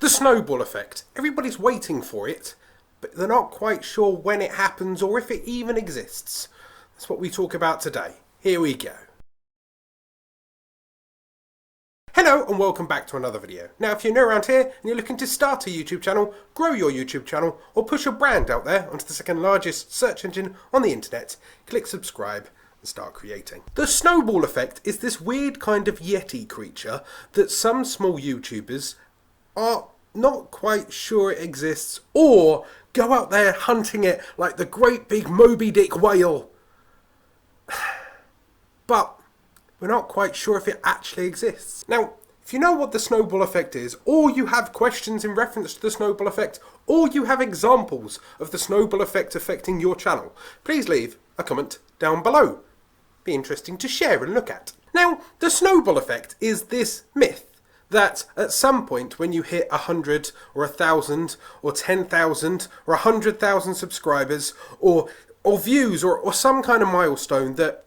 The snowball effect. Everybody's waiting for it, but they're not quite sure when it happens or if it even exists. That's what we talk about today. Here we go. Hello and welcome back to another video. Now if you're new around here and you're looking to start a YouTube channel, grow your YouTube channel, or push your brand out there onto the second largest search engine on the internet, click subscribe and start creating. The snowball effect is this weird kind of Yeti creature that some small YouTubers are not quite sure it exists, or go out there hunting it like the great big Moby Dick whale. But we're not quite sure if it actually exists. Now, if you know what the snowball effect is, or you have questions in reference to the snowball effect, or you have examples of the snowball effect affecting your channel, please leave a comment down below. Be interesting to share and look at. Now, the snowball effect is this myth that at some point when you hit 100 or 1,000 or 10,000 or 100,000 subscribers or views or some kind of milestone, that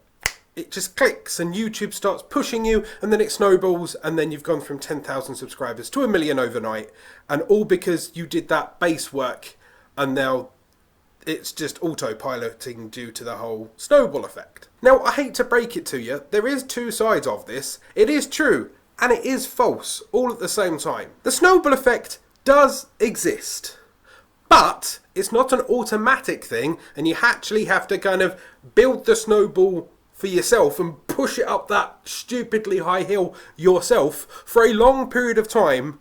it just clicks and YouTube starts pushing you, and then it snowballs, and then you've gone from 10,000 subscribers to 1 million overnight, and all because you did that base work, and now it's just autopiloting due to the whole snowball effect. Now, I hate to break it to you, there is two sides of this. It is true, and it is false, all at the same time. The snowball effect does exist, but it's not an automatic thing, and you actually have to kind of build the snowball for yourself and push it up that stupidly high hill yourself for a long period of time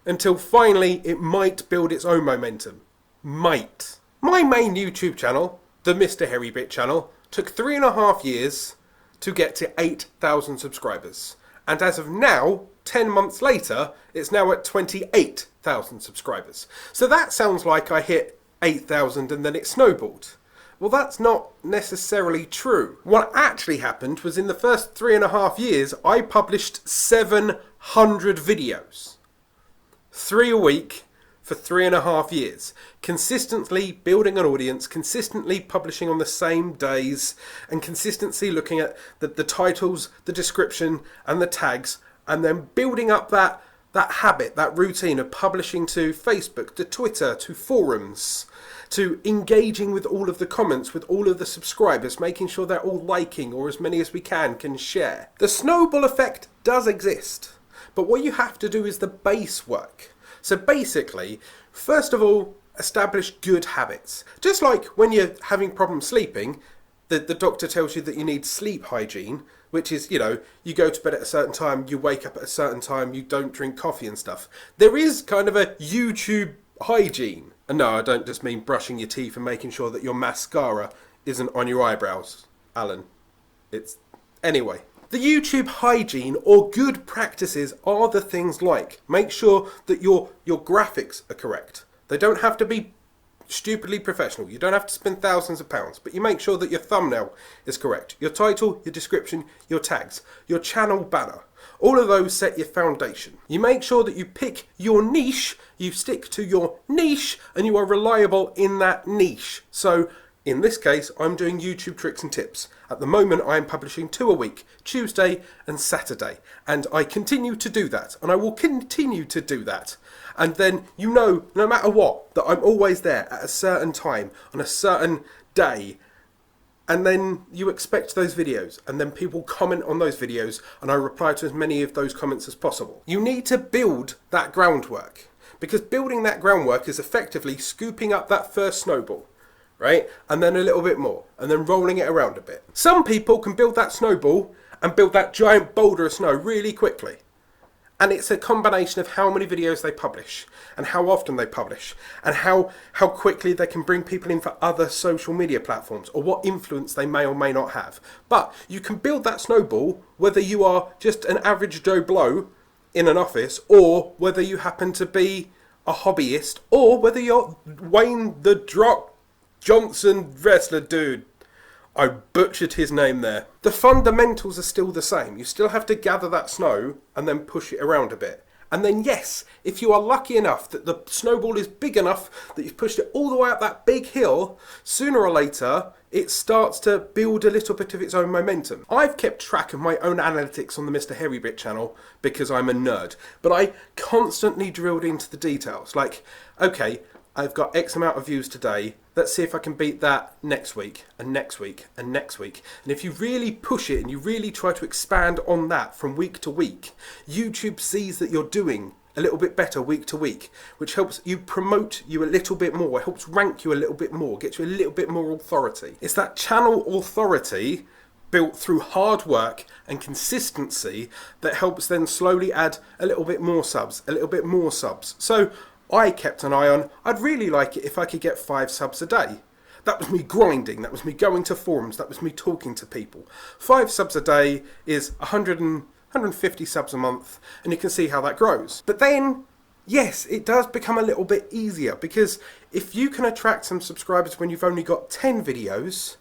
until finally it might build its own momentum. Might. My main YouTube channel, the Mr. Hairy Bit channel, took 3.5 years to get to 8,000 subscribers. And as of now, 10 months later, it's now at 28,000 subscribers. So that sounds like I hit 8,000 and then it snowballed. Well, that's not necessarily true. What actually happened was in the first 3.5 years, I published 700 videos. 3 a week for 3.5 years. Consistently building an audience, consistently publishing on the same days, and consistently looking at the titles, the description, and the tags, and then building up that habit, that routine of publishing to Facebook, to Twitter, to forums, to engaging with all of the comments, with all of the subscribers, making sure they're all liking, or as many as we can share. The snowball effect does exist, but what you have to do is the base work. So basically, first of all, establish good habits. Just like when you're having problems sleeping, the doctor tells you that you need sleep hygiene, which is, you know, you go to bed at a certain time, you wake up at a certain time, you don't drink coffee and stuff. There is kind of a YouTube hygiene. And no, I don't just mean brushing your teeth and making sure that your mascara isn't on your eyebrows, Alan. Anyway. The YouTube hygiene or good practices are the things like make sure that your graphics are correct. They don't have to be stupidly professional. You don't have to spend thousands of pounds, but you make sure that your thumbnail is correct. Your title, your description, your tags, your channel banner. All of those set your foundation. You make sure that you pick your niche, you stick to your niche, and you are reliable in that niche. So, in this case, I'm doing YouTube tricks and tips. At the moment, I am publishing 2 a week, Tuesday and Saturday. And I continue to do that, and I will continue to do that. And then, you know, no matter what, that I'm always there at a certain time, on a certain day. And then you expect those videos, and then people comment on those videos, and I reply to as many of those comments as possible. You need to build that groundwork, because building that groundwork is effectively scooping up that first snowball, right? And then a little bit more, and then rolling it around a bit. Some people can build that snowball and build that giant boulder of snow really quickly. And it's a combination of how many videos they publish, and how often they publish, and how quickly they can bring people in for other social media platforms, or what influence they may or may not have. But you can build that snowball whether you are just an average Joe Blow in an office, or whether you happen to be a hobbyist, or whether you're Wayne the Rock Johnson wrestler dude. I butchered his name there. The fundamentals are still the same. You still have to gather that snow and then push it around a bit. And then yes, if you are lucky enough that the snowball is big enough that you've pushed it all the way up that big hill, sooner or later it starts to build a little bit of its own momentum. I've kept track of my own analytics on the Mr. Hairy Bit channel because I'm a nerd, but I constantly drilled into the details. Like, okay, I've got X amount of views today, let's see if I can beat that next week, and next week, and next week. And if you really push it and you really try to expand on that from week to week, YouTube sees that you're doing a little bit better week to week, which helps you promote you a little bit more, it helps rank you a little bit more, gets you a little bit more authority. It's that channel authority built through hard work and consistency that helps then slowly add a little bit more subs, a little bit more subs. So I kept an eye on, I'd really like it if I could get 5 subs a day. That was me grinding, that was me going to forums, that was me talking to people. 5 subs a day is 150 subs a month, and you can see how that grows. But then, yes, it does become a little bit easier, because if you can attract some subscribers when you've only got 10 videos,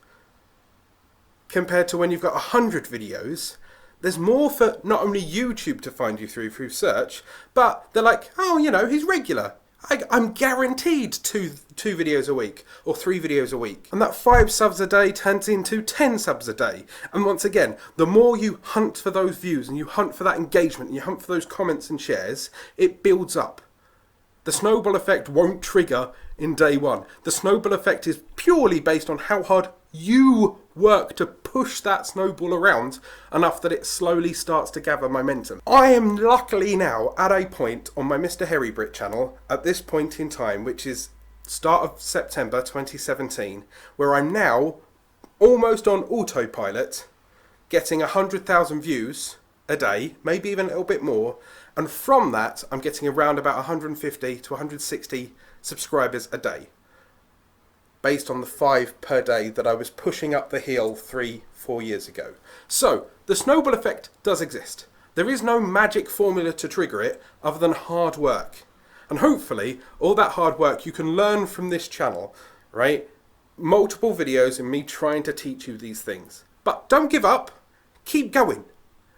compared to when you've got 100 videos, there's more for not only YouTube to find you through search, but they're like, oh, you know, he's regular. I'm guaranteed two videos a week or 3 videos a week. And that 5 subs a day turns into 10 subs a day. And once again, the more you hunt for those views and you hunt for that engagement and you hunt for those comments and shares, it builds up. The snowball effect won't trigger in day one. The snowball effect is purely based on how hard you work to push that snowball around enough that it slowly starts to gather momentum. I am luckily now at a point on my Mr. Hairy Brit channel at this point in time, which is start of September 2017, where I'm now almost on autopilot, getting 100,000 views a day, maybe even a little bit more, and from that I'm getting around about 150 to 160 subscribers a day, based on the 5 per day that I was pushing up the hill 3-4 years ago. So, the snowball effect does exist. There is no magic formula to trigger it other than hard work. And hopefully, all that hard work you can learn from this channel, right? Multiple videos and me trying to teach you these things. But don't give up. Keep going.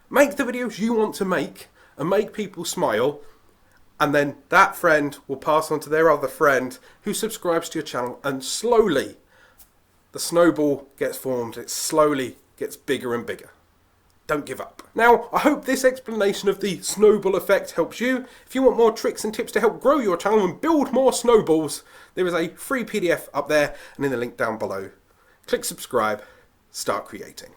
Make the videos you want to make and make people smile. And then that friend will pass on to their other friend who subscribes to your channel, and slowly the snowball gets formed. It slowly gets bigger and bigger. Don't give up. Now, I hope this explanation of the snowball effect helps you. If you want more tricks and tips to help grow your channel and build more snowballs, there is a free PDF up there and in the link down below. Click subscribe, start creating.